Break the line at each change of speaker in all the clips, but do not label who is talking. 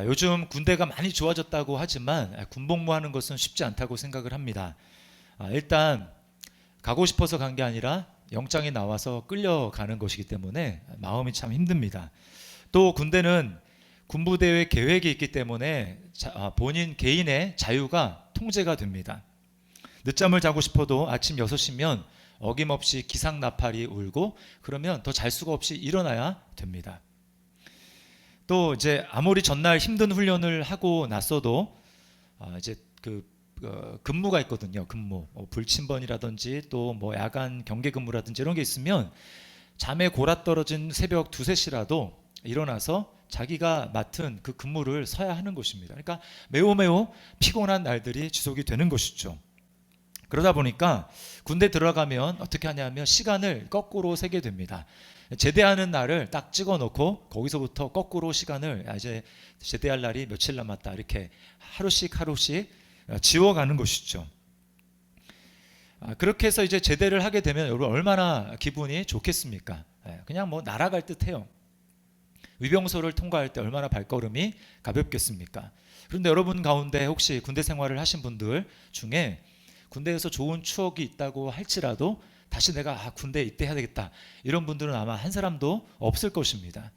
요즘 군대가 많이 좋아졌다고 하지만 군복무하는 것은 쉽지 않다고 생각을 합니다. 일단 가고 싶어서 간 게 아니라 영장이 나와서 끌려가는 것이기 때문에 마음이 참 힘듭니다. 또 군대는 군부대회 계획이 있기 때문에 본인 개인의 자유가 통제가 됩니다. 늦잠을 자고 싶어도 아침 6시면 어김없이 기상나팔이 울고 그러면 더 잘 수가 없이 일어나야 됩니다. 또 이제 아무리 전날 힘든 훈련을 하고 났어도 이제 근무가 있거든요. 근무, 불침번이라든지 또 뭐 야간 경계 근무라든지 이런 게 있으면 잠에 골아떨어진 새벽 2, 3시라도 일어나서 자기가 맡은 그 근무를 서야 하는 것입니다. 그러니까 매우 피곤한 날들이 지속이 되는 것이죠. 그러다 보니까 군대 들어가면 어떻게 하냐면 시간을 거꾸로 세게 됩니다. 제대하는 날을 딱 찍어 놓고 거기서부터 거꾸로 시간을 이제 제대할 날이 며칠 남았다 이렇게 하루씩 지워가는 것이죠. 그렇게 해서 이제 제대를 하게 되면 여러분 얼마나 기분이 좋겠습니까? 그냥 뭐 날아갈 듯해요. 위병소를 통과할 때 얼마나 발걸음이 가볍겠습니까? 그런데 여러분 가운데 혹시 군대 생활을 하신 분들 중에 군대에서 좋은 추억이 있다고 할지라도 다시 내가 군대에 이때 해야 되겠다 이런 분들은 아마 한 사람도 없을 것입니다.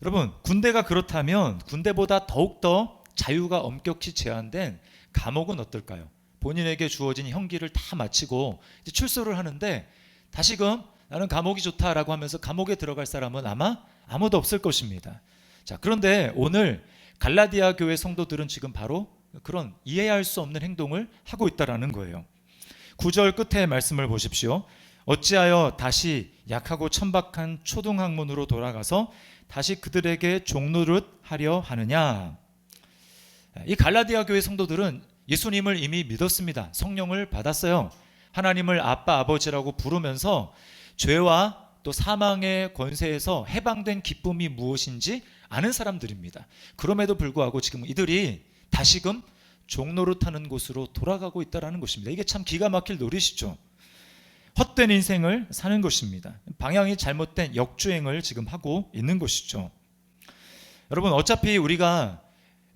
여러분 군대가 그렇다면 군대보다 더욱더 자유가 엄격히 제한된 감옥은 어떨까요? 본인에게 주어진 형기를 다 마치고 이제 출소를 하는데 다시금 나는 감옥이 좋다라고 하면서 감옥에 들어갈 사람은 아마 아무도 없을 것입니다. 자, 그런데 오늘 갈라디아 교회 성도들은 지금 바로 그런 이해할 수 없는 행동을 하고 있다라는 거예요. 9절 끝에 말씀을 보십시오. 어찌하여 다시 약하고 천박한 초등학문으로 돌아가서 다시 그들에게 종노릇 하려 하느냐. 이 갈라디아 교회 성도들은 예수님을 이미 믿었습니다. 성령을 받았어요. 하나님을 아빠 아버지라고 부르면서 죄와 또 사망의 권세에서 해방된 기쁨이 무엇인지 아는 사람들입니다. 그럼에도 불구하고 지금 이들이 다시금 종노릇하는 곳으로 돌아가고 있다는 것입니다. 이게 참 기가 막힐 노릇이죠. 헛된 인생을 사는 것입니다. 방향이 잘못된 역주행을 지금 하고 있는 것이죠. 여러분 어차피 우리가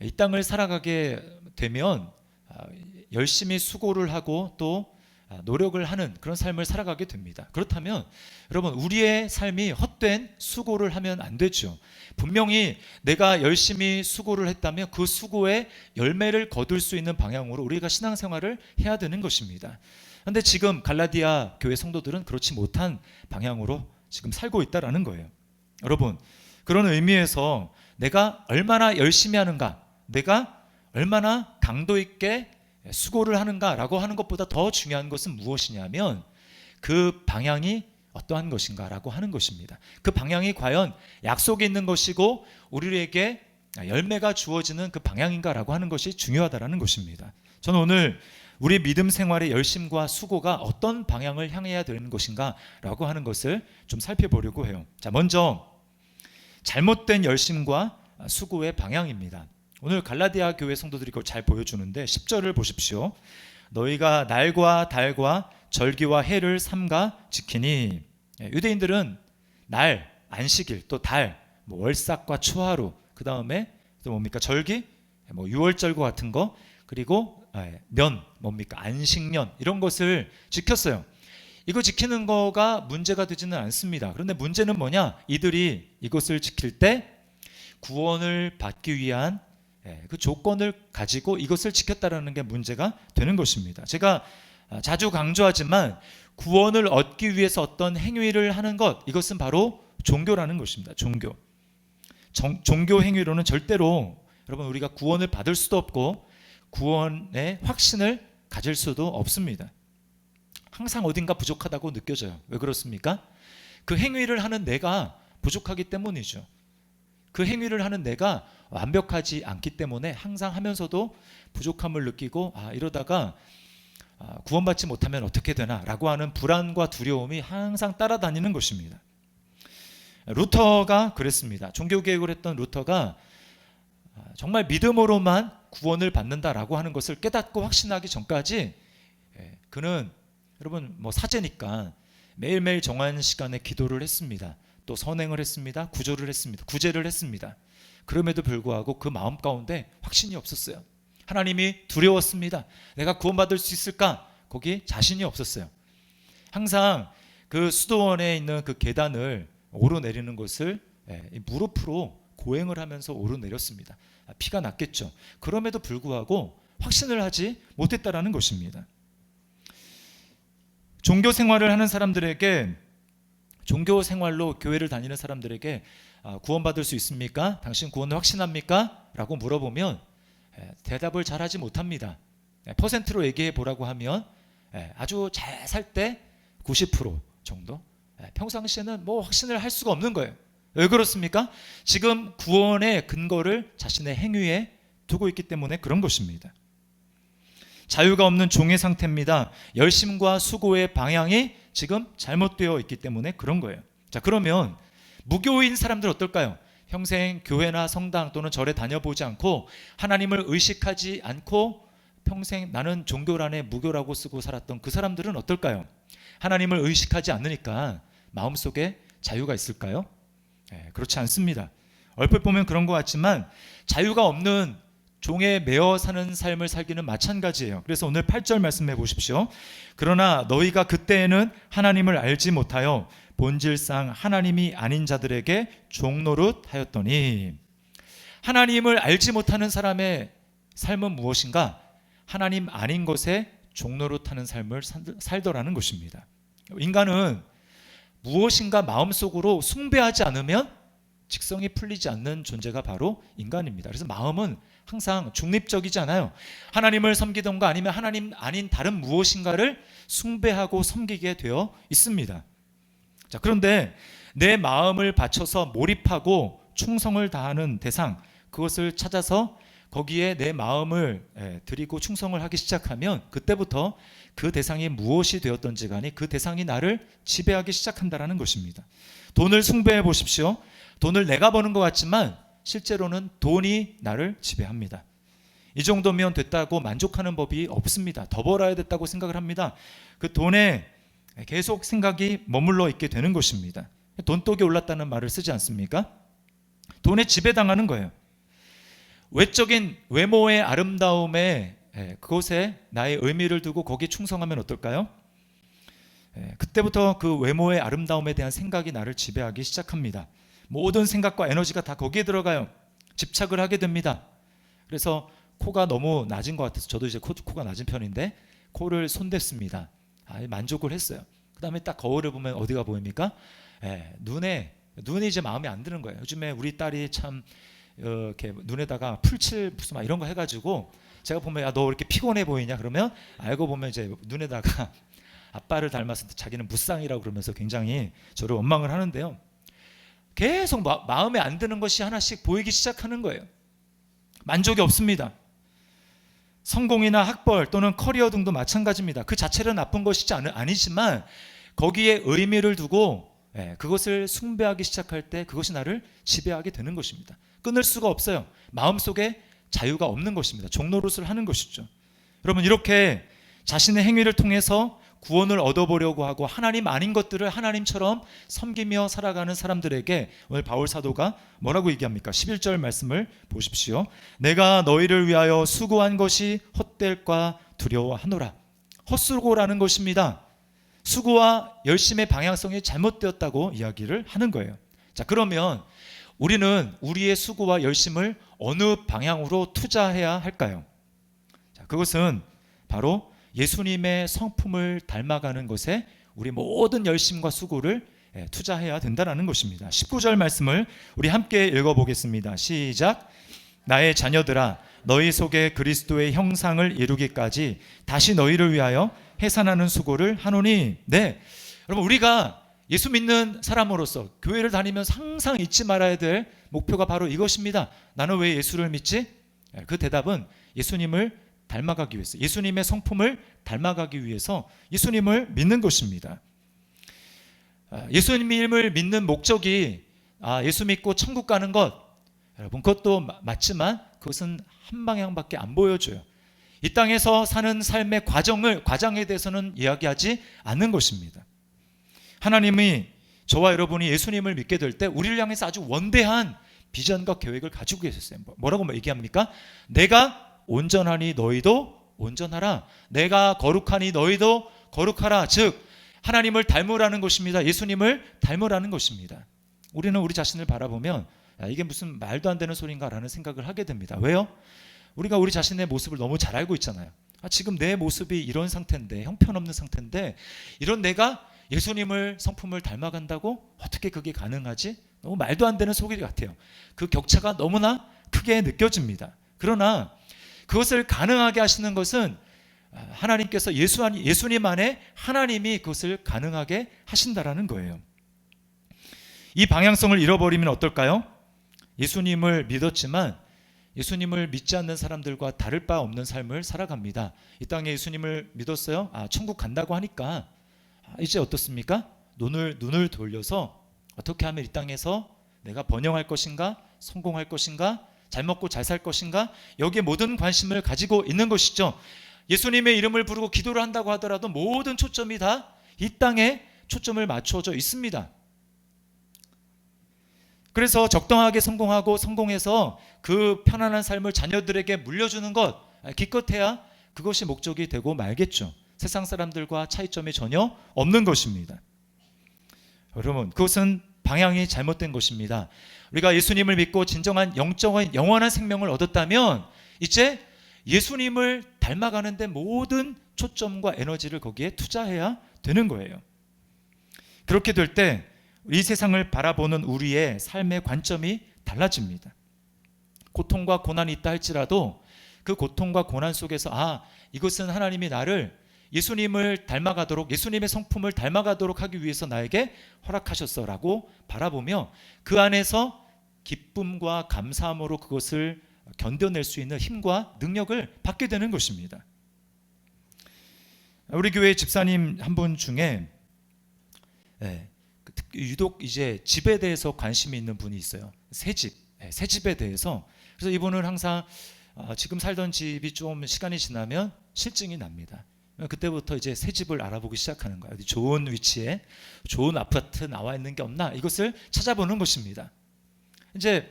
이 땅을 살아가게 되면 열심히 수고를 하고 또 노력을 하는 그런 삶을 살아가게 됩니다. 그렇다면 여러분 우리의 삶이 헛된 수고를 하면 안 되죠. 분명히 내가 열심히 수고를 했다면 그 수고의 열매를 거둘 수 있는 방향으로 우리가 신앙생활을 해야 되는 것입니다. 그런데 지금 갈라디아 교회 성도들은 그렇지 못한 방향으로 지금 살고 있다라는 거예요. 여러분 그런 의미에서 내가 얼마나 열심히 하는가, 내가 얼마나 강도 있게 수고를 하는가라고 하는 것보다 더 중요한 것은 무엇이냐면 그 방향이 어떠한 것인가라고 하는 것입니다. 그 방향이 과연 약속이 있는 것이고 우리에게 열매가 주어지는 그 방향인가라고 하는 것이 중요하다라는 것입니다. 저는 오늘 우리 믿음 생활의 열심과 수고가 어떤 방향을 향해야 되는 것인가라고 하는 것을 좀 살펴보려고 해요. 자, 먼저 잘못된 열심과 수고의 방향입니다. 오늘 갈라디아 교회 성도들이 그걸 잘 보여주는데 10절을 보십시오. 너희가 날과 달과 절기와 해를 삼가 지키니. 유대인들은 날, 안식일, 또 달, 월삭과 초하루, 그 다음에 또 뭡니까 절기, 유월절과 같은 거, 그리고 년, 뭡니까 안식년 이런 것을 지켰어요. 이거 지키는 거가 문제가 되지는 않습니다. 그런데 문제는 뭐냐? 이들이 이것을 지킬 때 구원을 받기 위한 그 조건을 가지고 이것을 지켰다라는 게 문제가 되는 것입니다. 제가 자주 강조하지만 구원을 얻기 위해서 어떤 행위를 하는 것, 이것은 바로 종교라는 것입니다. 종교 행위로는 절대로 여러분 우리가 구원을 받을 수도 없고 구원의 확신을 가질 수도 없습니다. 항상 어딘가 부족하다고 느껴져요. 왜 그렇습니까? 그 행위를 하는 내가 부족하기 때문이죠. 그 행위를 하는 내가 완벽하지 않기 때문에 항상 하면서도 부족함을 느끼고 이러다가 구원받지 못하면 어떻게 되나 라고 하는 불안과 두려움이 항상 따라다니는 것입니다. 루터가 그랬습니다. 종교개혁을 했던 루터가 정말 믿음으로만 구원을 받는다라고 하는 것을 깨닫고 확신하기 전까지 그는 여러분 사제니까 매일매일 정한 시간에 기도를 했습니다. 또 선행을 했습니다. 구제를 했습니다. 그럼에도 불구하고 그 마음 가운데 확신이 없었어요. 하나님이 두려웠습니다. 내가 구원받을 수 있을까? 거기 자신이 없었어요. 항상 그 수도원에 있는 그 계단을 오르내리는 것을 무릎으로 고행을 하면서 오르내렸습니다. 피가 났겠죠. 그럼에도 불구하고 확신을 하지 못했다라는 것입니다. 종교 생활을 하는 사람들에게, 종교 생활로 교회를 다니는 사람들에게 구원받을 수 있습니까? 당신 구원을 확신합니까? 라고 물어보면 대답을 잘하지 못합니다. 퍼센트로 얘기해 보라고 하면 아주 잘 살 때 90% 정도, 평상시에는 뭐 확신을 할 수가 없는 거예요. 왜 그렇습니까? 지금 구원의 근거를 자신의 행위에 두고 있기 때문에 그런 것입니다. 자유가 없는 종의 상태입니다. 열심과 수고의 방향이 지금 잘못되어 있기 때문에 그런 거예요. 자, 그러면 무교인 사람들 어떨까요? 평생 교회나 성당 또는 절에 다녀보지 않고 하나님을 의식하지 않고 평생 나는 종교란에 무교라고 쓰고 살았던 그 사람들은 어떨까요? 하나님을 의식하지 않으니까 마음속에 자유가 있을까요? 그렇지 않습니다. 얼핏 보면 그런 것 같지만 자유가 없는 종에 매어 사는 삶을 살기는 마찬가지예요. 그래서 오늘 8절 말씀해 보십시오. 그러나 너희가 그때에는 하나님을 알지 못하여 본질상 하나님이 아닌 자들에게 종노릇하였더니. 하나님을 알지 못하는 사람의 삶은 무엇인가? 하나님 아닌 것에 종노릇하는 삶을 살더라는 것입니다. 인간은 무엇인가 마음속으로 숭배하지 않으면 직성이 풀리지 않는 존재가 바로 인간입니다. 그래서 마음은 항상 중립적이지 않아요. 하나님을 섬기던가 아니면 하나님 아닌 다른 무엇인가를 숭배하고 섬기게 되어 있습니다. 자, 그런데 내 마음을 바쳐서 몰입하고 충성을 다하는 대상, 그것을 찾아서 거기에 내 마음을 드리고 충성을 하기 시작하면 그때부터 그 대상이 무엇이 되었던지 간에 그 대상이 나를 지배하기 시작한다는 것입니다. 돈을 숭배해 보십시오. 돈을 내가 버는 것 같지만 실제로는 돈이 나를 지배합니다. 이 정도면 됐다고 만족하는 법이 없습니다. 더 벌어야 됐다고 생각을 합니다. 그 돈에 계속 생각이 머물러 있게 되는 것입니다. 돈독이 올랐다는 말을 쓰지 않습니까? 돈에 지배당하는 거예요. 외적인 외모의 아름다움에 그것에 나의 의미를 두고 거기에 충성하면 어떨까요? 그때부터 그 외모의 아름다움에 대한 생각이 나를 지배하기 시작합니다. 모든 생각과 에너지가 다 거기에 들어가요. 집착을 하게 됩니다. 그래서 코가 너무 낮은 것 같아서 저도 이제 코가 낮은 편인데 코를 손댔습니다. 만족을 했어요. 그 다음에 딱 거울을 보면 어디가 보입니까? 눈이 이제 마음에 안 드는 거예요. 요즘에 우리 딸이 참 이렇게 눈에다가 풀칠 무슨 막 이런 거 해가지고 제가 보면 야, 너 왜 이렇게 피곤해 보이냐 그러면 알고 보면 이제 눈에다가 아빠를 닮아서 자기는 무쌍이라고 그러면서 굉장히 저를 원망을 하는데요. 계속 마음에 안 드는 것이 하나씩 보이기 시작하는 거예요. 만족이 없습니다. 성공이나 학벌 또는 커리어 등도 마찬가지입니다. 그 자체는 나쁜 것이지 아니지만 거기에 의미를 두고 그것을 숭배하기 시작할 때 그것이 나를 지배하게 되는 것입니다. 끊을 수가 없어요. 마음속에 자유가 없는 것입니다. 종노릇을 하는 것이죠. 여러분, 이렇게 자신의 행위를 통해서 구원을 얻어보려고 하고 하나님 아닌 것들을 하나님처럼 섬기며 살아가는 사람들에게 오늘 바울 사도가 뭐라고 얘기합니까? 11절 말씀을 보십시오. 내가 너희를 위하여 수고한 것이 헛될까 두려워하노라. 헛수고라는 것입니다. 수고와 열심의 방향성이 잘못되었다고 이야기를 하는 거예요. 자, 그러면 우리는 우리의 수고와 열심을 어느 방향으로 투자해야 할까요? 자, 그것은 바로 예수님의 성품을 닮아가는 것에 우리 모든 열심과 수고를 투자해야 된다는 것입니다. 19절 말씀을 우리 함께 읽어보겠습니다. 시작. 나의 자녀들아, 너희 속에 그리스도의 형상을 이루기까지 다시 너희를 위하여 해산하는 수고를 하노니. 네, 여러분, 우리가 예수 믿는 사람으로서 교회를 다니면서 항상 잊지 말아야 될 목표가 바로 이것입니다. 나는 왜 예수를 믿지? 그 대답은 예수님을 닮아가기 위해서, 예수님의 성품을 닮아가기 위해서 예수님을 믿는 것입니다. 예수님을 믿는 목적이 예수 믿고 천국 가는 것, 여러분, 그것도 맞지만 그것은 한 방향밖에 안 보여줘요. 이 땅에서 사는 삶의 과정에 대해서는 이야기하지 않는 것입니다. 하나님이 저와 여러분이 예수님을 믿게 될 때 우리를 향해서 아주 원대한 비전과 계획을 가지고 계셨어요. 뭐라고 얘기합니까? 내가 온전하니 너희도 온전하라. 내가 거룩하니 너희도 거룩하라. 즉 하나님을 닮으라는 것입니다. 예수님을 닮으라는 것입니다. 우리는 우리 자신을 바라보면 이게 무슨 말도 안 되는 소린가 라는 생각을 하게 됩니다. 왜요? 우리가 우리 자신의 모습을 너무 잘 알고 있잖아요. 지금 내 모습이 이런 상태인데, 형편없는 상태인데, 이런 내가 예수님을 성품을 닮아간다고? 어떻게 그게 가능하지? 너무 말도 안 되는 소리 같아요. 그 격차가 너무나 크게 느껴집니다. 그러나 그것을 가능하게 하시는 것은 하나님께서 예수님 안에 하나님이 그것을 가능하게 하신다라는 거예요. 이 방향성을 잃어버리면 어떨까요? 예수님을 믿었지만 예수님을 믿지 않는 사람들과 다를 바 없는 삶을 살아갑니다. 이 땅에 예수님을 믿었어요? 천국 간다고 하니까 이제 어떻습니까? 눈을 돌려서 어떻게 하면 이 땅에서 내가 번영할 것인가? 성공할 것인가? 잘 먹고 잘 살 것인가? 여기에 모든 관심을 가지고 있는 것이죠. 예수님의 이름을 부르고 기도를 한다고 하더라도 모든 초점이 다 이 땅에 초점을 맞춰져 있습니다. 그래서 적당하게 성공하고 성공해서 그 편안한 삶을 자녀들에게 물려주는 것, 기껏해야 그것이 목적이 되고 말겠죠. 세상 사람들과 차이점이 전혀 없는 것입니다. 여러분, 그것은 방향이 잘못된 것입니다. 우리가 예수님을 믿고 진정한 영적인 영원한 생명을 얻었다면 이제 예수님을 닮아가는데 모든 초점과 에너지를 거기에 투자해야 되는 거예요. 그렇게 될 때 이 세상을 바라보는 우리의 삶의 관점이 달라집니다. 고통과 고난이 있다 할지라도 그 고통과 고난 속에서 이것은 하나님이 나를 예수님을 닮아가도록, 예수님의 성품을 닮아가도록 하기 위해서 나에게 허락하셨어라고 바라보며 그 안에서 기쁨과 감사함으로 그것을 견뎌낼 수 있는 힘과 능력을 받게 되는 것입니다. 우리 교회 집사님 한 분 중에 유독 이제 집에 대해서 관심이 있는 분이 있어요. 새 집에 대해서. 그래서 이분은 항상 지금 살던 집이 좀 시간이 지나면 실증이 납니다. 그때부터 이제 새 집을 알아보기 시작하는 거예요. 좋은 위치에 좋은 아파트 나와 있는 게 없나, 이것을 찾아보는 것입니다. 이제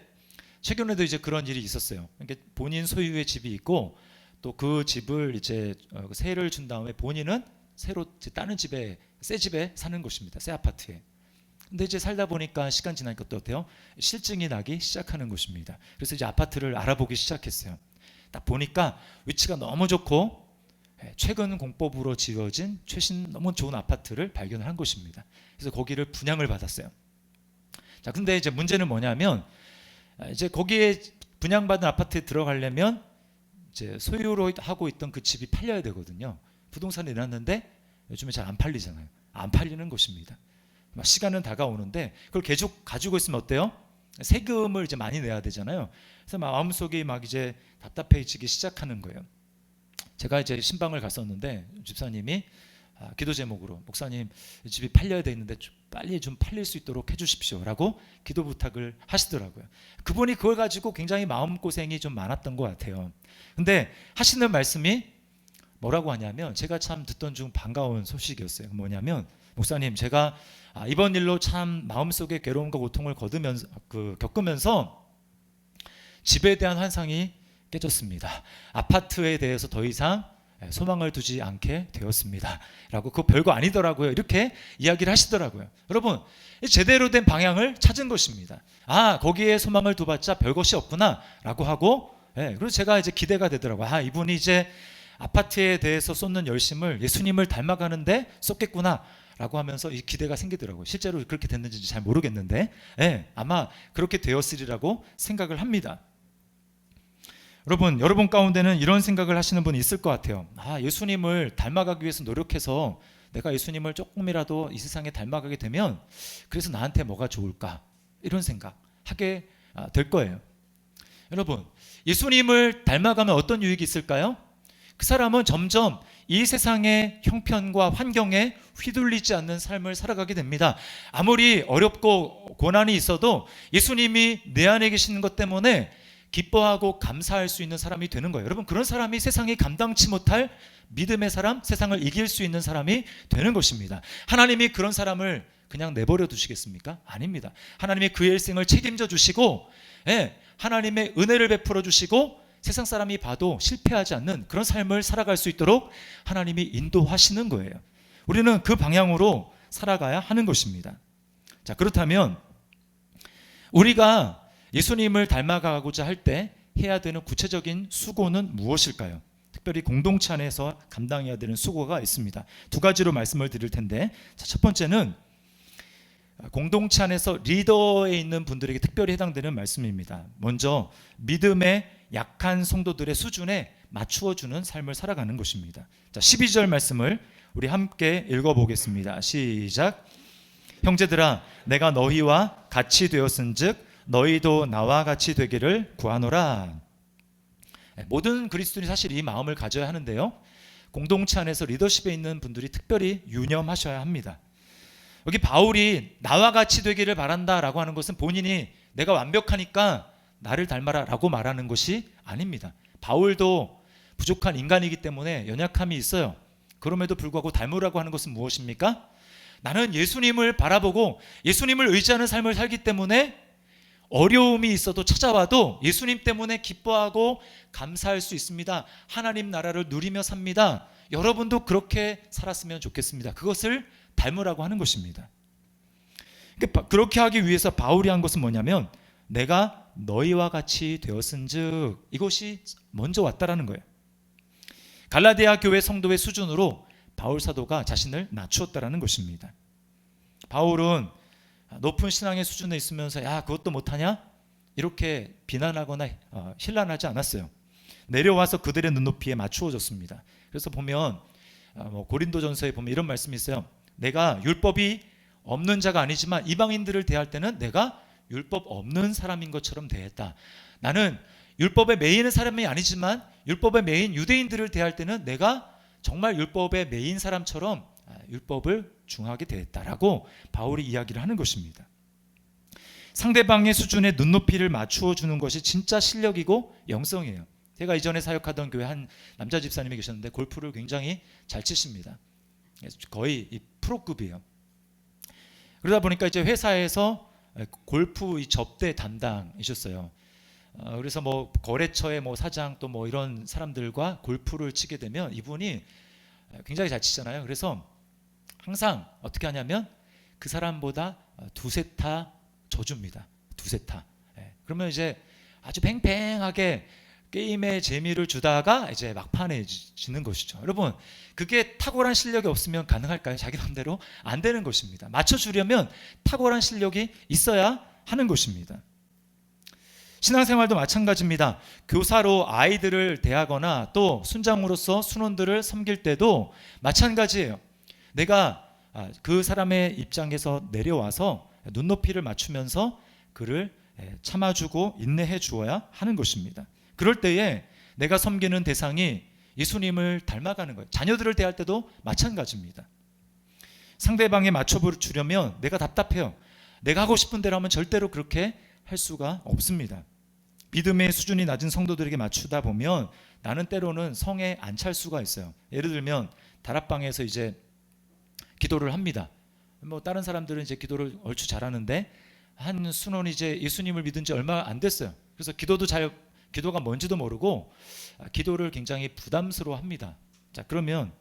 최근에도 이제 그런 일이 있었어요. 그러니까 본인 소유의 집이 있고 또 그 집을 이제 세를 준 다음에 본인은 새로 다른 집에, 새 집에 사는 것입니다. 새 아파트에. 근데 이제 살다 보니까 시간 지나니까 또 어때요? 실증이 나기 시작하는 것입니다. 그래서 이제 아파트를 알아보기 시작했어요. 딱 보니까 위치가 너무 좋고 최근 공법으로 지어진 최신 너무 좋은 아파트를 발견을 한 것입니다. 그래서 거기를 분양을 받았어요. 자, 근데 이제 문제는 뭐냐면 이제 거기에 분양받은 아파트에 들어가려면 이제 소유로 하고 있던 그 집이 팔려야 되거든요. 부동산이 내놨는데 요즘에 잘 안 팔리잖아요. 안 팔리는 것입니다. 시간은 다가오는데 그걸 계속 가지고 있으면 어때요? 세금을 이제 많이 내야 되잖아요. 그래서 마음속이 막 이제 답답해지기 시작하는 거예요. 제가 이제 신방을 갔었는데 집사님이 기도 제목으로 목사님 집이 팔려야 되는데 빨리 좀 팔릴 수 있도록 해주십시오라고 기도 부탁을 하시더라고요. 그분이 그걸 가지고 굉장히 마음고생이 좀 많았던 것 같아요. 근데 하시는 말씀이 뭐라고 하냐면 제가 참 듣던 중 반가운 소식이었어요. 뭐냐면 목사님, 제가 이번 일로 참 마음속에 괴로움과 고통을 겪으면서 집에 대한 환상이 깨졌습니다. 아파트에 대해서 더 이상 소망을 두지 않게 되었습니다 라고, 그거 별거 아니더라고요. 이렇게 이야기를 하시더라고요. 여러분, 제대로 된 방향을 찾은 것입니다. 거기에 소망을 두봤자 별것이 없구나 라고 하고, 그래서 제가 이제 기대가 되더라고요. 이분이 이제 아파트에 대해서 쏟는 열심을 예수님을 닮아가는데 쏟겠구나 라고 하면서 이 기대가 생기더라고요. 실제로 그렇게 됐는지 잘 모르겠는데 아마 그렇게 되었으리라고 생각을 합니다. 여러분 가운데는 이런 생각을 하시는 분이 있을 것 같아요. 예수님을 닮아가기 위해서 노력해서 내가 예수님을 조금이라도 이 세상에 닮아가게 되면 그래서 나한테 뭐가 좋을까, 이런 생각 하게 될 거예요. 여러분, 예수님을 닮아가면 어떤 유익이 있을까요? 그 사람은 점점 이 세상의 형편과 환경에 휘둘리지 않는 삶을 살아가게 됩니다. 아무리 어렵고 고난이 있어도 예수님이 내 안에 계시는 것 때문에 기뻐하고 감사할 수 있는 사람이 되는 거예요. 여러분, 그런 사람이 세상이 감당치 못할 믿음의 사람, 세상을 이길 수 있는 사람이 되는 것입니다. 하나님이 그런 사람을 그냥 내버려 두시겠습니까? 아닙니다. 하나님이 그의 일생을 책임져 주시고 예, 하나님의 은혜를 베풀어 주시고 세상 사람이 봐도 실패하지 않는 그런 삶을 살아갈 수 있도록 하나님이 인도하시는 거예요. 우리는 그 방향으로 살아가야 하는 것입니다. 자, 그렇다면 우리가 예수님을 닮아가고자 할 때 해야 되는 구체적인 수고는 무엇일까요? 특별히 공동체 안에서 감당해야 되는 수고가 있습니다. 두 가지로 말씀을 드릴 텐데, 자, 첫 번째는 공동체 안에서 리더에 있는 분들에게 특별히 해당되는 말씀입니다. 먼저 믿음의 약한 성도들의 수준에 맞추어주는 삶을 살아가는 것입니다. 자, 12절 말씀을 우리 함께 읽어보겠습니다. 시작. 형제들아, 내가 너희와 같이 되었은즉 너희도 나와 같이 되기를 구하노라. 모든 그리스도인이 사실 이 마음을 가져야 하는데요, 공동체 안에서 리더십에 있는 분들이 특별히 유념하셔야 합니다. 여기 바울이 나와 같이 되기를 바란다라고 하는 것은 본인이 내가 완벽하니까 나를 닮아라 라고 말하는 것이 아닙니다. 바울도 부족한 인간이기 때문에 연약함이 있어요. 그럼에도 불구하고 닮으라고 하는 것은 무엇입니까? 나는 예수님을 바라보고 예수님을 의지하는 삶을 살기 때문에 어려움이 있어도 찾아와도 예수님 때문에 기뻐하고 감사할 수 있습니다. 하나님 나라를 누리며 삽니다. 여러분도 그렇게 살았으면 좋겠습니다. 그것을 닮으라고 하는 것입니다. 그렇게 하기 위해서 바울이 한 것은 뭐냐면 내가 너희와 같이 되었은즉, 이것이 먼저 왔다라는 거예요. 갈라디아 교회 성도의 수준으로 바울 사도가 자신을 낮추었다라는 것입니다. 바울은 높은 신앙의 수준에 있으면서 야 그것도 못하냐? 이렇게 비난하거나 힐난하지 않았어요. 내려와서 그들의 눈높이에 맞추어졌습니다. 그래서 보면 고린도전서에 보면 이런 말씀이 있어요. 내가 율법이 없는 자가 아니지만 이방인들을 대할 때는 내가 율법 없는 사람인 것처럼 대했다. 나는 율법에 매이는 사람이 아니지만 율법에 매인 유대인들을 대할 때는 내가 정말 율법에 매인 사람처럼 율법을 중하게 대했다라고 바울이 이야기를 하는 것입니다. 상대방의 수준에 눈높이를 맞추어 주는 것이 진짜 실력이고 영성이에요. 제가 이전에 사역하던 교회 한 남자 집사님이 계셨는데 골프를 굉장히 잘 치십니다. 거의 이 프로급이에요. 그러다 보니까 이제 회사에서 골프 이 접대 담당이셨어요. 그래서 거래처의 사장 또 이런 사람들과 골프를 치게 되면 이분이 굉장히 잘 치잖아요. 그래서 항상 어떻게 하냐면 그 사람보다 두세 타 져줍니다. 두세 타. 그러면 이제 아주 팽팽하게 게임의 재미를 주다가 이제 막판에 지는 것이죠. 여러분, 그게 탁월한 실력이 없으면 가능할까요? 자기 마음대로 안 되는 것입니다. 맞춰주려면 탁월한 실력이 있어야 하는 것입니다. 신앙생활도 마찬가지입니다. 교사로 아이들을 대하거나 또 순장으로서 순원들을 섬길 때도 마찬가지예요. 내가 그 사람의 입장에서 내려와서 눈높이를 맞추면서 그를 참아주고 인내해 주어야 하는 것입니다. 그럴 때에 내가 섬기는 대상이 예수님을 닮아가는 거예요. 자녀들을 대할 때도 마찬가지입니다. 상대방에 맞춰주려면 내가 답답해요. 내가 하고 싶은 대로 하면 절대로 그렇게 할 수가 없습니다. 믿음의 수준이 낮은 성도들에게 맞추다 보면 나는 때로는 성에 안 찰 수가 있어요. 예를 들면 다락방에서 이제 기도를 합니다. 다른 사람들은 이제 기도를 얼추 잘하는데 한 순원이 이제 예수님을 믿은 지 얼마 안 됐어요. 그래서 기도가 뭔지도 모르고 기도를 굉장히 부담스러워합니다. 자, 그러면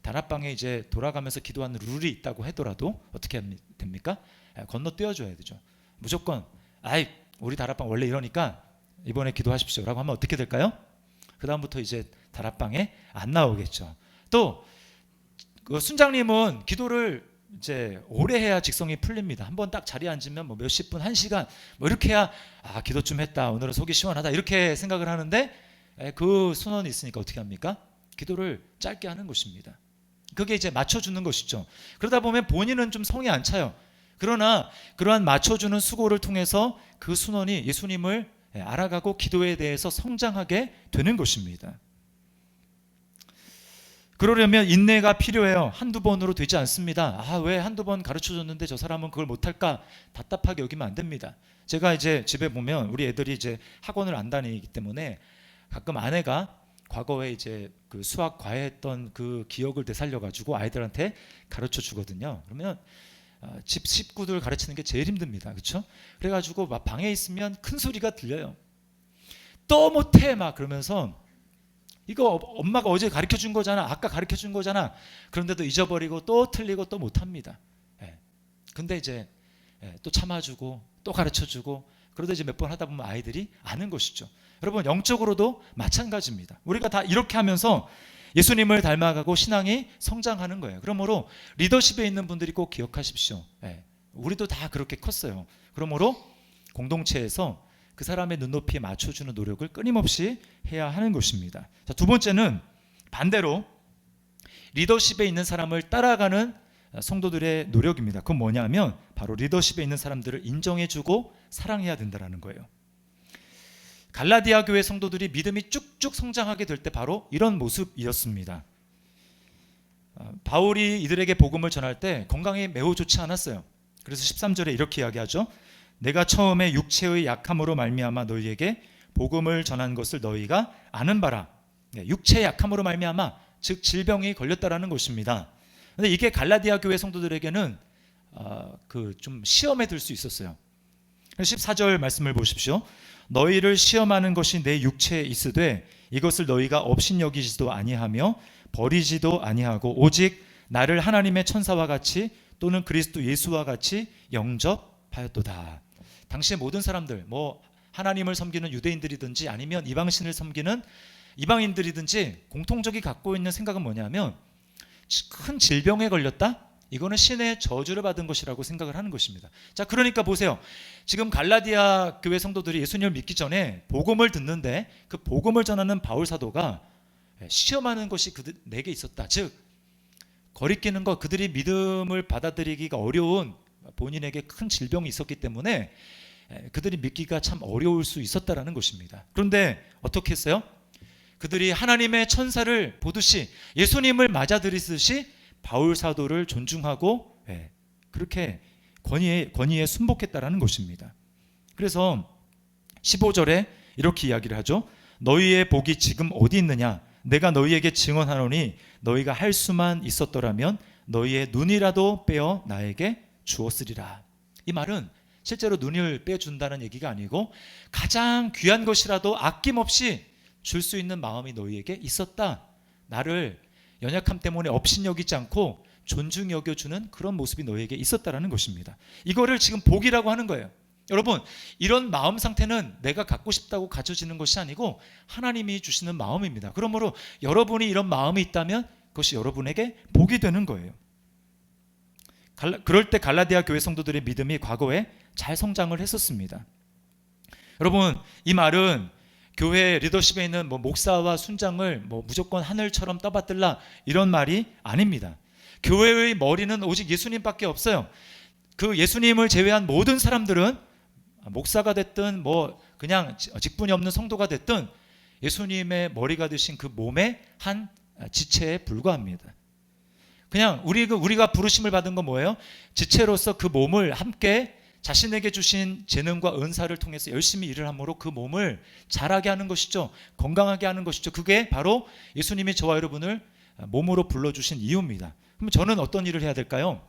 다락방에 이제 돌아가면서 기도하는 룰이 있다고 하더라도 어떻게 됩니까? 건너뛰어줘야 되죠. 무조건 우리 다락방 원래 이러니까 이번에 기도하십시오라고 하면 어떻게 될까요? 그 다음부터 이제 다락방에 안 나오겠죠. 또 그 순장님은 기도를 이제 오래 해야 직성이 풀립니다. 한번 딱 자리에 앉으면 몇십 분, 1시간 이렇게 해야 기도 좀 했다, 오늘은 속이 시원하다 이렇게 생각을 하는데 그 순원이 있으니까 어떻게 합니까? 기도를 짧게 하는 것입니다. 그게 이제 맞춰주는 것이죠. 그러다 보면 본인은 좀 성이 안 차요. 그러나 그러한 맞춰주는 수고를 통해서 그 순원이 예수님을 알아가고 기도에 대해서 성장하게 되는 것입니다. 그러려면 인내가 필요해요. 한두 번으로 되지 않습니다. 왜 한두 번 가르쳐줬는데 저 사람은 그걸 못할까 답답하게 여기면 안 됩니다. 제가 이제 집에 보면 우리 애들이 이제 학원을 안 다니기 때문에 가끔 아내가 과거에 이제 그 수학 과외했던 그 기억을 되살려가지고 아이들한테 가르쳐 주거든요. 그러면 집 식구들 가르치는 게 제일 힘듭니다. 그렇죠? 그래가지고 막 방에 있으면 큰 소리가 들려요. 또 못해 막 그러면서 이거 엄마가 어제 가르쳐 준 거잖아. 아까 가르쳐 준 거잖아. 그런데도 잊어버리고 또 틀리고 또 못합니다. 근데 이제 또 참아주고 또 가르쳐주고 그러다 이제 몇 번 하다 보면 아이들이 아는 것이죠. 여러분 영적으로도 마찬가지입니다. 우리가 다 이렇게 하면서 예수님을 닮아가고 신앙이 성장하는 거예요. 그러므로 리더십에 있는 분들이 꼭 기억하십시오. 우리도 다 그렇게 컸어요. 그러므로 공동체에서 그 사람의 눈높이에 맞춰주는 노력을 끊임없이 해야 하는 것입니다. 자, 두 번째는 반대로 리더십에 있는 사람을 따라가는 성도들의 노력입니다. 그건 뭐냐면 바로 리더십에 있는 사람들을 인정해주고 사랑해야 된다는 거예요. 갈라디아 교회 성도들이 믿음이 쭉쭉 성장하게 될 때 바로 이런 모습이었습니다. 바울이 이들에게 복음을 전할 때 건강이 매우 좋지 않았어요. 그래서 13절에 이렇게 이야기하죠. 내가 처음에 육체의 약함으로 말미암아 너희에게 복음을 전한 것을 너희가 아는 바라. 육체의 약함으로 말미암아 즉 질병이 걸렸다라는 것입니다. 근데 이게 갈라디아 교회 성도들에게는 좀 시험에 들 수 있었어요. 14절 말씀을 보십시오. 너희를 시험하는 것이 내 육체에 있으되 이것을 너희가 업신여기지도 아니하며 버리지도 아니하고 오직 나를 하나님의 천사와 같이 또는 그리스도 예수와 같이 영접하였도다. 당시의 모든 사람들, 하나님을 섬기는 유대인들이든지 아니면 이방신을 섬기는 이방인들이든지 공통적이 갖고 있는 생각은 뭐냐면 큰 질병에 걸렸다? 이거는 신의 저주를 받은 것이라고 생각을 하는 것입니다. 자, 그러니까 보세요. 지금 갈라디아 교회 성도들이 예수님을 믿기 전에 복음을 듣는데 그 복음을 전하는 바울 사도가 시험하는 것이 내게 있었다. 즉 거리끼는 것, 그들이 믿음을 받아들이기가 어려운 본인에게 큰 질병이 있었기 때문에 그들이 믿기가 참 어려울 수 있었다라는 것입니다. 그런데 어떻게 했어요? 그들이 하나님의 천사를 보듯이 예수님을 맞아들이듯이 바울 사도를 존중하고 그렇게 권위에 순복했다라는 것입니다. 그래서 15절에 이렇게 이야기를 하죠. 너희의 복이 지금 어디 있느냐? 내가 너희에게 증언하노니 너희가 할 수만 있었더라면 너희의 눈이라도 빼어 나에게 주었으리라. 이 말은 실제로 눈을 빼준다는 얘기가 아니고 가장 귀한 것이라도 아낌없이 줄 수 있는 마음이 너희에게 있었다. 나를 연약함 때문에 업신여기지 않고 존중 여겨주는 그런 모습이 너희에게 있었다라는 것입니다. 이거를 지금 복이라고 하는 거예요. 여러분, 이런 마음 상태는 내가 갖고 싶다고 가져지는 것이 아니고 하나님이 주시는 마음입니다. 그러므로 여러분이 이런 마음이 있다면 그것이 여러분에게 복이 되는 거예요. 그럴 때 갈라디아 교회 성도들의 믿음이 과거에 잘 성장을 했었습니다. 여러분, 이 말은 교회 리더십에 있는 목사와 순장을 무조건 하늘처럼 떠받들라 이런 말이 아닙니다. 교회의 머리는 오직 예수님밖에 없어요. 그 예수님을 제외한 모든 사람들은 목사가 됐든 그냥 직분이 없는 성도가 됐든 예수님의 머리가 되신 그 몸의 한 지체에 불과합니다. 그냥 우리가 부르심을 받은 건 뭐예요? 지체로서 그 몸을 함께 자신에게 주신 재능과 은사를 통해서 열심히 일을 함으로 그 몸을 자라게 하는 것이죠. 건강하게 하는 것이죠. 그게 바로 예수님이 저와 여러분을 몸으로 불러주신 이유입니다. 그럼 저는 어떤 일을 해야 될까요?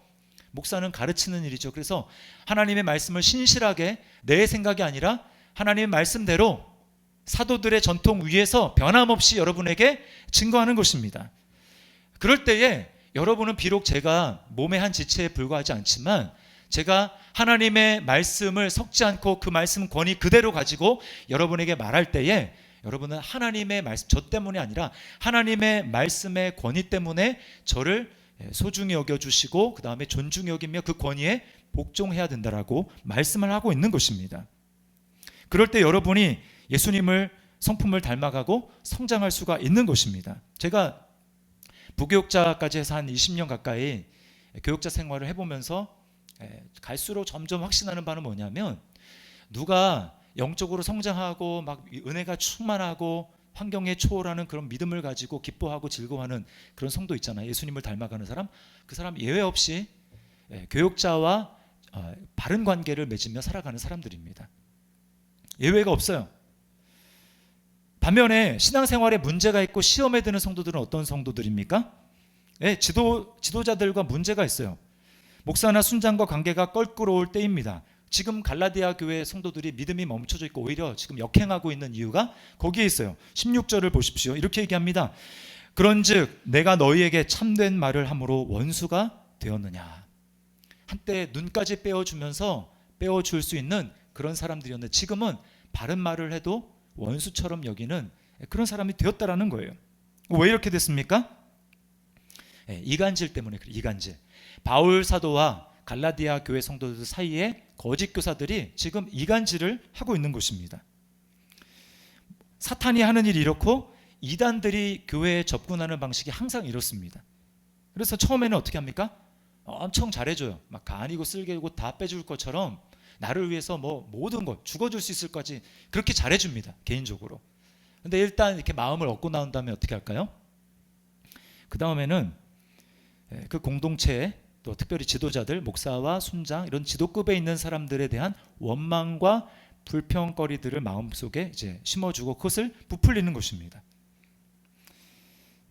목사는 가르치는 일이죠. 그래서 하나님의 말씀을 신실하게 내 생각이 아니라 하나님의 말씀대로 사도들의 전통 위에서 변함없이 여러분에게 증거하는 것입니다. 그럴 때에 여러분은 비록 제가 몸의 한 지체에 불과하지 않지만 제가 하나님의 말씀을 섞지 않고 그 말씀 권위 그대로 가지고 여러분에게 말할 때에 여러분은 하나님의 말씀, 저 때문이 아니라 하나님의 말씀의 권위 때문에 저를 소중히 여겨주시고 그 다음에 존중히 여기며 그 권위에 복종해야 된다라고 말씀을 하고 있는 것입니다. 그럴 때 여러분이 예수님을 성품을 닮아가고 성장할 수가 있는 것입니다. 제가 부교육자까지 해서 한 20년 가까이 교육자 생활을 해보면서 갈수록 점점 확신하는 바는 뭐냐면 누가 영적으로 성장하고 막 은혜가 충만하고 환경에 초월하는 그런 믿음을 가지고 기뻐하고 즐거워하는 그런 성도 있잖아요. 예수님을 닮아가는 사람, 그 사람 예외 없이 교육자와 바른 관계를 맺으며 살아가는 사람들입니다. 예외가 없어요. 반면에 신앙생활에 문제가 있고 시험에 드는 성도들은 어떤 성도들입니까? 지도자들과 문제가 있어요. 목사나 순장과 관계가 껄끄러울 때입니다. 지금 갈라디아 교회 성도들이 믿음이 멈춰져 있고 오히려 지금 역행하고 있는 이유가 거기에 있어요. 16절을 보십시오. 이렇게 얘기합니다. 그런즉 내가 너희에게 참된 말을 함으로 원수가 되었느냐. 한때 눈까지 빼어주면서 빼어줄 수 있는 그런 사람들이었는데 지금은 바른 말을 해도 원수처럼 여기는 그런 사람이 되었다라는 거예요. 왜 이렇게 됐습니까? 이간질 때문에 그래요. 이간질. 바울 사도와 갈라디아 교회 성도들 사이에 거짓 교사들이 지금 이간질을 하고 있는 것입니다. 사탄이 하는 일이 이렇고 이단들이 교회에 접근하는 방식이 항상 이렇습니다. 그래서 처음에는 어떻게 합니까? 엄청 잘해줘요. 막 간이고 쓸개고 다 빼줄 것처럼 나를 위해서 뭐 모든 것 죽어줄 수 있을 까지 그렇게 잘해줍니다. 개인적으로. 근데 일단 이렇게 마음을 얻고 나온 다음에 어떻게 할까요? 그 다음에는 그 공동체에 또 특별히 지도자들, 목사와 순장 이런 지도급에 있는 사람들에 대한 원망과 불평거리들을 마음속에 이제 심어주고 그것을 부풀리는 것입니다.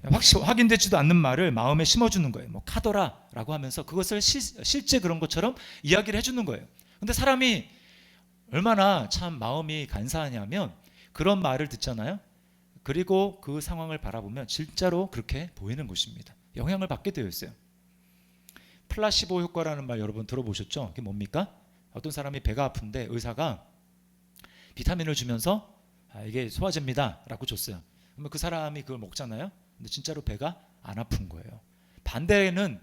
확인되지도 않는 말을 마음에 심어주는 거예요. 뭐 카더라라고 하면서 그것을 실제 그런 것처럼 이야기를 해주는 거예요. 근데 사람이 얼마나 참 마음이 간사하냐면 그런 말을 듣잖아요. 그리고 그 상황을 바라보면 진짜로 그렇게 보이는 것입니다. 영향을 받게 되어 있어요. 플라시보 효과라는 말 여러분 들어보셨죠? 그게 뭡니까? 어떤 사람이 배가 아픈데 의사가 비타민을 주면서 이게 소화제입니다 라고 줬어요. 그러면 그 사람이 그걸 먹잖아요. 근데 진짜로 배가 안 아픈 거예요. 반대에는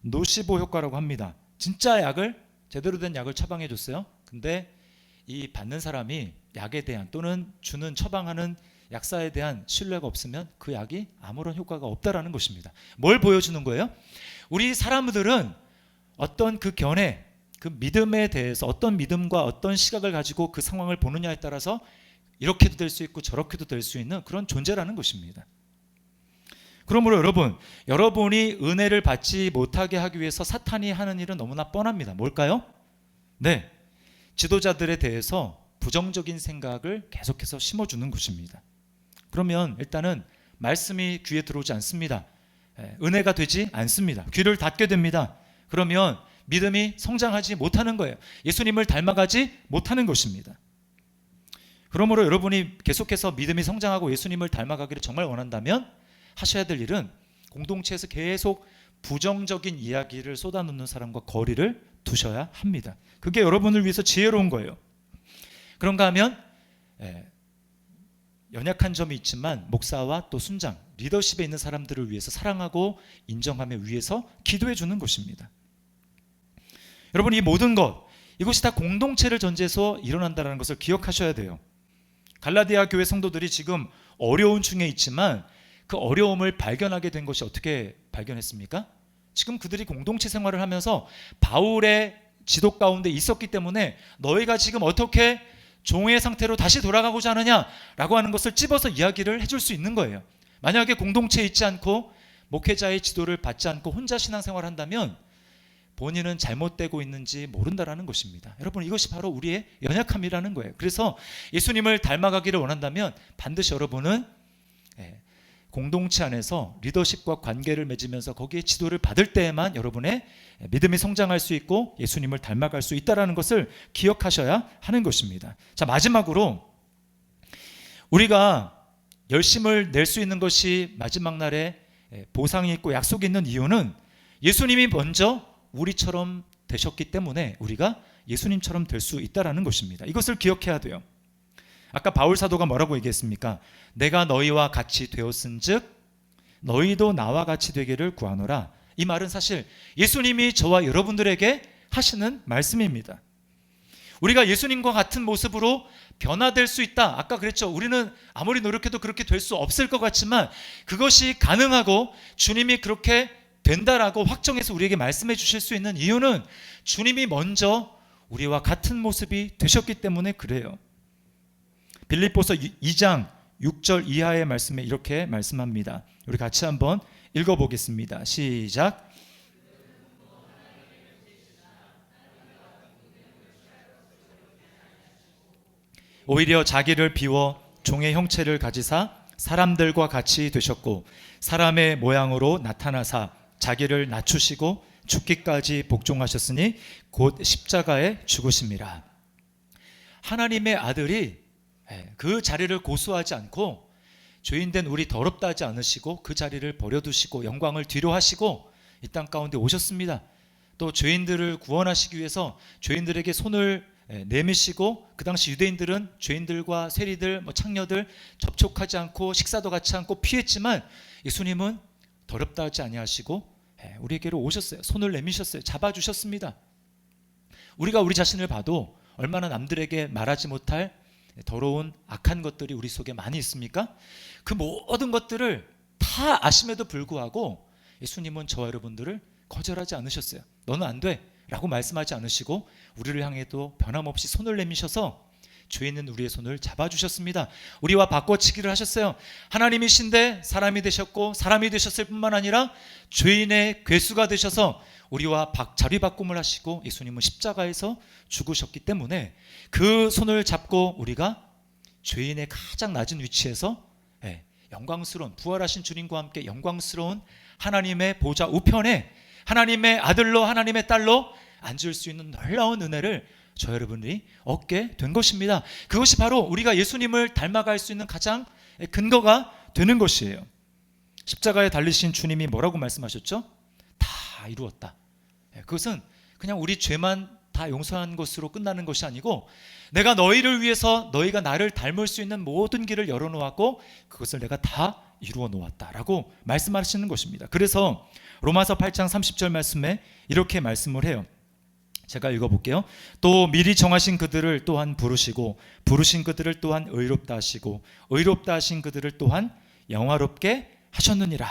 노시보 효과라고 합니다. 진짜 약을 제대로 된 약을 처방해 줬어요. 근데 이 받는 사람이 약에 대한 또는 주는 처방하는 약사에 대한 신뢰가 없으면 그 약이 아무런 효과가 없다라는 것입니다. 뭘 보여주는 거예요? 우리 사람들은 어떤 그 견해, 그 믿음에 대해서 어떤 믿음과 어떤 시각을 가지고 그 상황을 보느냐에 따라서 이렇게도 될 수 있고 저렇게도 될 수 있는 그런 존재라는 것입니다. 그러므로 여러분이 은혜를 받지 못하게 하기 위해서 사탄이 하는 일은 너무나 뻔합니다. 뭘까요? 네, 지도자들에 대해서 부정적인 생각을 계속해서 심어주는 것입니다. 그러면 일단은 말씀이 귀에 들어오지 않습니다. 은혜가 되지 않습니다. 귀를 닫게 됩니다. 그러면 믿음이 성장하지 못하는 거예요. 예수님을 닮아가지 못하는 것입니다. 그러므로 여러분이 계속해서 믿음이 성장하고 예수님을 닮아가기를 정말 원한다면 하셔야 될 일은 공동체에서 계속 부정적인 이야기를 쏟아놓는 사람과 거리를 두셔야 합니다. 그게 여러분을 위해서 지혜로운 거예요. 그런가 하면 연약한 점이 있지만 목사와 또 순장, 리더십에 있는 사람들을 위해서 사랑하고 인정하며 위해서 기도해 주는 것입니다. 여러분, 이 모든 것, 이것이 다 공동체를 전제해서 일어난다는 것을 기억하셔야 돼요. 갈라디아 교회 성도들이 지금 어려운 중에 있지만 그 어려움을 발견하게 된 것이 어떻게 발견했습니까? 지금 그들이 공동체 생활을 하면서 바울의 지도 가운데 있었기 때문에 너희가 지금 어떻게 종의 상태로 다시 돌아가고자 하느냐라고 하는 것을 찝어서 이야기를 해줄 수 있는 거예요. 만약에 공동체에 있지 않고 목회자의 지도를 받지 않고 혼자 신앙생활을 한다면 본인은 잘못되고 있는지 모른다라는 것입니다. 여러분, 이것이 바로 우리의 연약함이라는 거예요. 그래서 예수님을 닮아가기를 원한다면 반드시 여러분은 공동체 안에서 리더십과 관계를 맺으면서 거기에 지도를 받을 때에만 여러분의 믿음이 성장할 수 있고 예수님을 닮아갈 수 있다는 것을 기억하셔야 하는 것입니다. 자, 마지막으로 우리가 열심을 낼 수 있는 것이 마지막 날에 보상이 있고 약속이 있는 이유는 예수님이 먼저 우리처럼 되셨기 때문에 우리가 예수님처럼 될 수 있다는 것입니다. 이것을 기억해야 돼요. 아까 바울 사도가 뭐라고 얘기했습니까? 내가 너희와 같이 되었은즉 너희도 나와 같이 되기를 구하노라. 이 말은 사실 예수님이 저와 여러분들에게 하시는 말씀입니다. 우리가 예수님과 같은 모습으로 변화될 수 있다. 아까 그랬죠. 우리는 아무리 노력해도 그렇게 될 수 없을 것 같지만 그것이 가능하고 주님이 그렇게 된다라고 확정해서 우리에게 말씀해 주실 수 있는 이유는 주님이 먼저 우리와 같은 모습이 되셨기 때문에 그래요. 빌립보서 2장 6절 이하의 말씀에 이렇게 말씀합니다. 우리 같이 한번 읽어보겠습니다. 시작. 오히려 자기를 비워 종의 형체를 가지사 사람들과 같이 되셨고 사람의 모양으로 나타나사 자기를 낮추시고 죽기까지 복종하셨으니 곧 십자가에 죽으심이라. 하나님의 아들이 그 자리를 고수하지 않고 죄인된 우리 더럽다 하지 않으시고 그 자리를 버려두시고 영광을 뒤로 하시고 이 땅 가운데 오셨습니다. 또 죄인들을 구원하시기 위해서 죄인들에게 손을 내미시고, 그 당시 유대인들은 죄인들과 세리들, 창녀들 접촉하지 않고 식사도 같이 않고 피했지만 예수님은 더럽다 하지 아니하시고 우리에게로 오셨어요. 손을 내미셨어요. 잡아주셨습니다. 우리가 우리 자신을 봐도 얼마나 남들에게 말하지 못할 더러운 악한 것들이 우리 속에 많이 있습니까? 그 모든 것들을 다 아심에도 불구하고 예수님은 저와 여러분들을 거절하지 않으셨어요. 너는 안 돼 라고 말씀하지 않으시고 우리를 향해도 변함없이 손을 내미셔서 죄 있는 우리의 손을 잡아주셨습니다. 우리와 바꿔치기를 하셨어요. 하나님이신데 사람이 되셨고, 사람이 되셨을 뿐만 아니라 죄인의 괴수가 되셔서 우리와 자리바꿈을 하시고 예수님은 십자가에서 죽으셨기 때문에 그 손을 잡고 우리가 죄인의 가장 낮은 위치에서 영광스러운, 부활하신 주님과 함께 영광스러운 하나님의 보좌 우편에 하나님의 아들로, 하나님의 딸로 앉을 수 있는 놀라운 은혜를 저 여러분이 얻게 된 것입니다. 그것이 바로 우리가 예수님을 닮아갈 수 있는 가장 근거가 되는 것이에요. 십자가에 달리신 주님이 뭐라고 말씀하셨죠? 다 이루었다. 그것은 그냥 우리 죄만 다 용서한 것으로 끝나는 것이 아니고, 내가 너희를 위해서 너희가 나를 닮을 수 있는 모든 길을 열어놓았고 그것을 내가 다 이루어 놓았다라고 말씀하시는 것입니다. 그래서 로마서 8장 30절 말씀에 이렇게 말씀을 해요. 제가 읽어볼게요. 또 미리 정하신 그들을 또한 부르시고, 부르신 그들을 또한 의롭다 하시고, 의롭다 하신 그들을 또한 영화롭게 하셨느니라.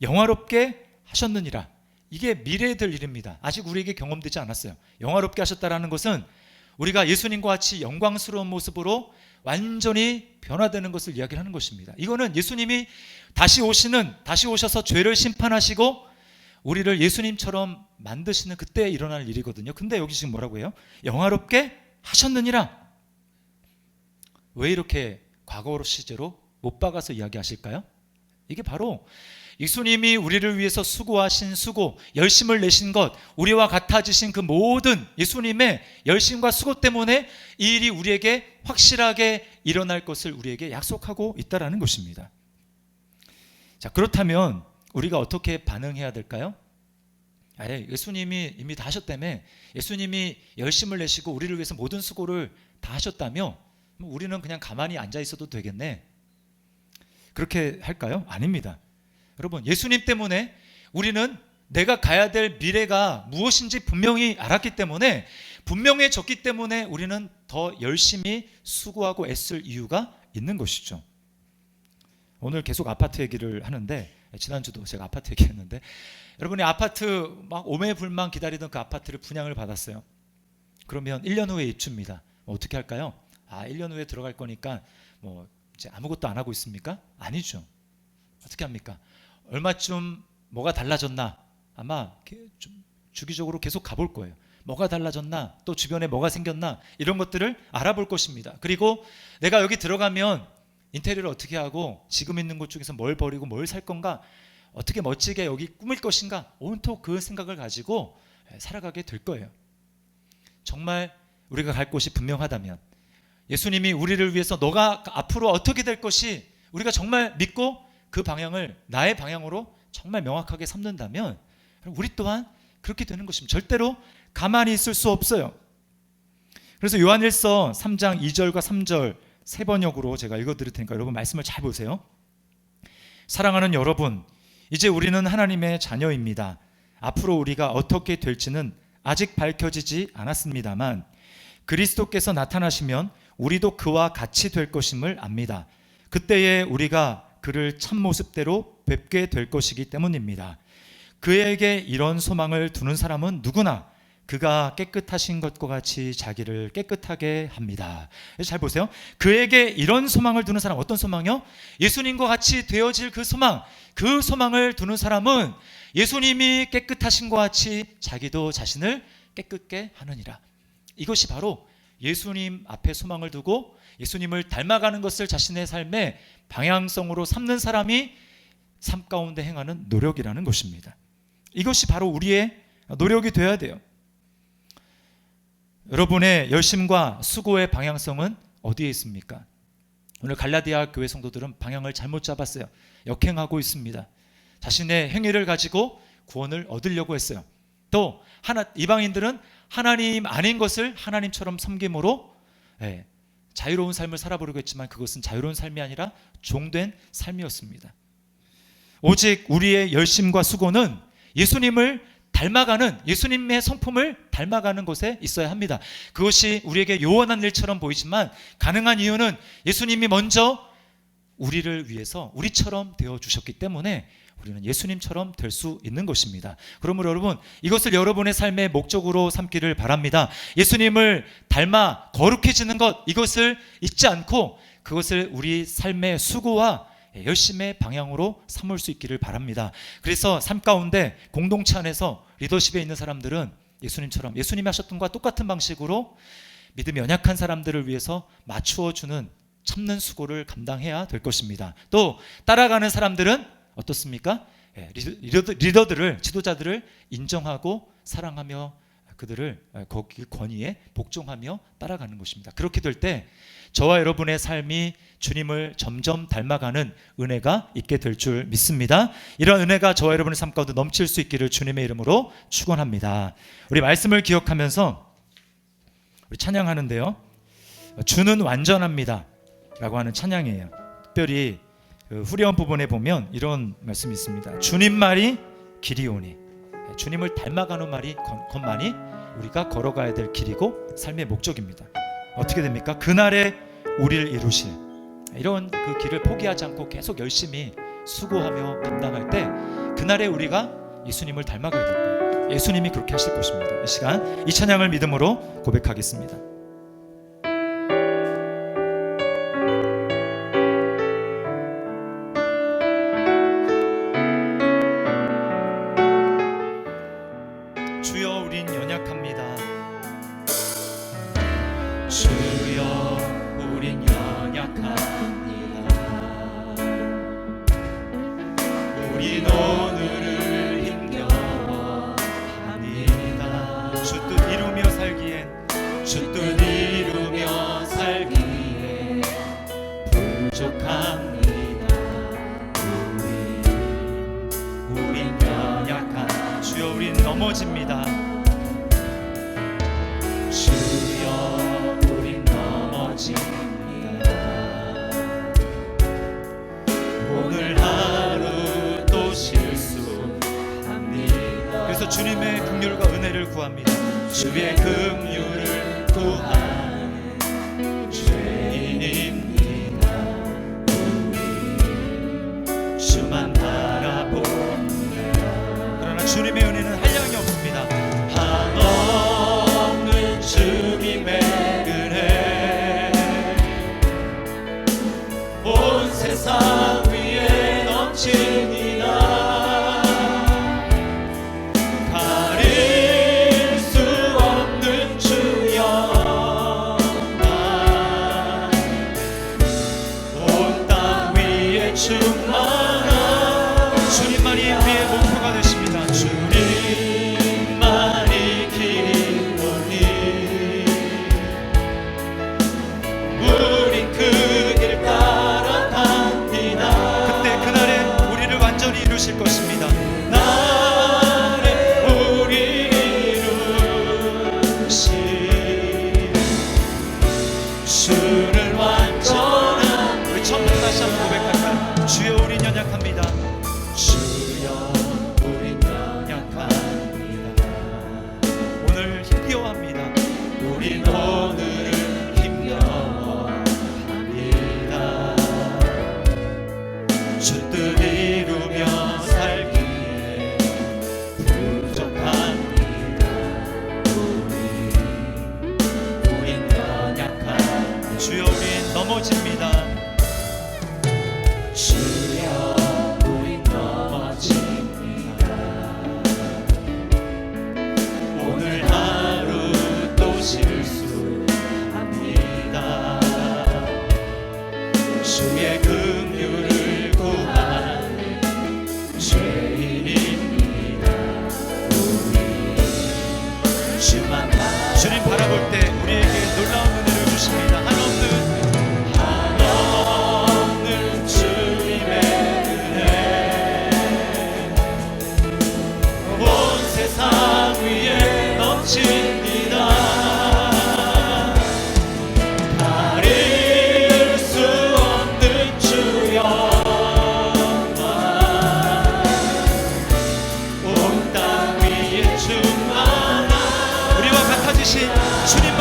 영화롭게 하셨느니라. 이게 미래에 될 일입니다. 아직 우리에게 경험되지 않았어요. 영화롭게 하셨다라는 것은 우리가 예수님과 같이 영광스러운 모습으로 완전히 변화되는 것을 이야기를 하는 것입니다. 이거는 예수님이 다시 오셔서 죄를 심판하시고 우리를 예수님처럼 만드시는 그때 일어날 일이거든요. 근데 여기 지금 뭐라고 해요? 영화롭게 하셨느니라. 왜 이렇게 과거 시제로 못 박아서 이야기하실까요? 이게 바로 예수님이 우리를 위해서 수고하신 수고, 열심을 내신 것, 우리와 같아지신 그 모든 예수님의 열심과 수고 때문에 이 일이 우리에게 확실하게 일어날 것을 우리에게 약속하고 있다는 것입니다. 자, 그렇다면 우리가 어떻게 반응해야 될까요? 예수님이 이미 다 하셨다며, 예수님이 열심을 내시고 우리를 위해서 모든 수고를 다 하셨다며 우리는 그냥 가만히 앉아 있어도 되겠네, 그렇게 할까요? 아닙니다. 여러분, 예수님 때문에 우리는 내가 가야 될 미래가 무엇인지 분명히 알았기 때문에, 분명해졌기 때문에 우리는 더 열심히 수고하고 애쓸 이유가 있는 것이죠. 오늘 계속 아파트 얘기를 하는데, 지난주도 제가 아파트 얘기했는데, 여러분이 아파트 막 오매불망 기다리던 그 아파트를 분양을 받았어요. 그러면 1년 후에 입주입니다. 어떻게 할까요? 1년 후에 들어갈 거니까 이제 아무것도 안 하고 있습니까? 아니죠. 어떻게 합니까? 얼마쯤 뭐가 달라졌나? 아마 좀 주기적으로 계속 가볼 거예요. 뭐가 달라졌나? 또 주변에 뭐가 생겼나? 이런 것들을 알아볼 것입니다. 그리고 내가 여기 들어가면 인테리어를 어떻게 하고 지금 있는 곳 중에서 뭘 버리고 뭘 살 건가? 어떻게 멋지게 여기 꾸밀 것인가? 온통 그 생각을 가지고 살아가게 될 거예요. 정말 우리가 갈 곳이 분명하다면, 예수님이 우리를 위해서 너가 앞으로 어떻게 될 것이 우리가 정말 믿고 그 방향을 나의 방향으로 정말 명확하게 삼는다면 우리 또한 그렇게 되는 것입니다. 절대로 가만히 있을 수 없어요. 그래서 요한일서 3장 2절과 3절 세 번역으로 제가 읽어드릴 테니까 여러분 말씀을 잘 보세요. 사랑하는 여러분, 이제 우리는 하나님의 자녀입니다. 앞으로 우리가 어떻게 될지는 아직 밝혀지지 않았습니다만 그리스도께서 나타나시면 우리도 그와 같이 될 것임을 압니다. 그때에 우리가 그를 참모습대로 뵙게 될 것이기 때문입니다. 그에게 이런 소망을 두는 사람은 누구나 그가 깨끗하신 것과 같이 자기를 깨끗하게 합니다. 잘 보세요. 그에게 이런 소망을 두는 사람, 어떤 소망이요? 예수님과 같이 되어질 그 소망, 그 소망을 두는 사람은 예수님이 깨끗하신 것 같이 자기도 자신을 깨끗게 하느니라. 이것이 바로 예수님 앞에 소망을 두고 예수님을 닮아가는 것을 자신의 삶의 방향성으로 삼는 사람이 삶 가운데 행하는 노력이라는 것입니다. 이것이 바로 우리의 노력이 되어야 돼요. 여러분의 열심과 수고의 방향성은 어디에 있습니까? 오늘 갈라디아 교회 성도들은 방향을 잘못 잡았어요. 역행하고 있습니다. 자신의 행위를 가지고 구원을 얻으려고 했어요. 또 이방인들은 하나님 아닌 것을 하나님처럼 섬김으로 자유로운 삶을 살아보려고 했지만 그것은 자유로운 삶이 아니라 종된 삶이었습니다. 오직 우리의 열심과 수고는 예수님을 닮아가는, 예수님의 성품을 닮아가는 곳에 있어야 합니다. 그것이 우리에게 요원한 일처럼 보이지만 가능한 이유는 예수님이 먼저 우리를 위해서 우리처럼 되어주셨기 때문에 우리는 예수님처럼 될 수 있는 것입니다. 그러므로 여러분, 이것을 여러분의 삶의 목적으로 삼기를 바랍니다. 예수님을 닮아 거룩해지는 것, 이것을 잊지 않고 그것을 우리 삶의 수고와 열심의 방향으로 삼을 수 있기를 바랍니다. 그래서 삶 가운데 공동체 안에서 리더십에 있는 사람들은 예수님처럼, 예수님이 하셨던 것과 똑같은 방식으로 믿음이 연약한 사람들을 위해서 맞추어주는 참는 수고를 감당해야 될 것입니다. 또 따라가는 사람들은 어떻습니까? 리더들을, 지도자들을 인정하고 사랑하며 그들을 거기 권위에 복종하며 따라가는 것입니다. 그렇게 될 때 저와 여러분의 삶이 주님을 점점 닮아가는 은혜가 있게 될 줄 믿습니다. 이런 은혜가 저와 여러분의 삶 가운데 넘칠 수 있기를 주님의 이름으로 축원합니다. 우리 말씀을 기억하면서 우리 찬양하는데요, 주는 완전합니다 라고 하는 찬양이에요. 특별히 후렴 부분에 보면 이런 말씀이 있습니다. 주님 말이 길이오니, 주님을 닮아가는 말이 것만이 우리가 걸어가야 될 길이고 삶의 목적입니다. 어떻게 됩니까? 그날에 우리를 이루실, 이런 그 길을 포기하지 않고 계속 열심히 수고하며 감당할 때 그날에 우리가 예수님을 닮아가야 될 거예요. 예수님이 그렇게 하실 것입니다. 이 시간 이 찬양을 믿음으로 고백하겠습니다. 주여 우린 연약합니다. 주여 우린 연약합니다. 우린 오늘을 힘겨워합니다. 주 뜻 이루며 살기엔, 주 뜻 이루며 살기엔 부족합니다. 우린 연약한, 주여 우린 넘어집니다. 주여 우린 넘어집니다. 오늘 하루 또 실수합니다. 그래서 주님의 긍휼과 은혜를 구합니다. 주의 긍휼을 구하는 죄인입니다. 우리 주만 바라봅니다. 그러나 주님의 은혜는 한량이 없습니다. 한없는 주님의 은혜 온 세상 위에 넘칩니다. 가릴 수 없는 주여 온 땅 위에 충만한 주님만이 우리의 목표가 되십니다. 주님만이 길이오니 우린 그 길 따라갑니다. 그때 그날에 우리를 완전히 이루실 것입니다. 그날에 우리를 이루실 주는 완전한, 우리 처음부터 다시 한번 고백할까요? 주여 우린 연약합니다. 주여 우린 연약합니다. 오늘 힘겨워합니다. 우린 오늘을 힘겨워합니다. 주 뜻 이루며 살기에 부족합니다. 우린 연약한, 주여 우린 넘어집니다. 주여 우린 넘어집니다. 오늘 하루 또 실수합니다. 주의 긍휼을 구하는 주님 바라볼 때 우리에게 놀라운 은혜를 주십니다. 한없는 주님의 은혜 온 세상 위에 넘칩니다. 가릴 수 없는 주여 주님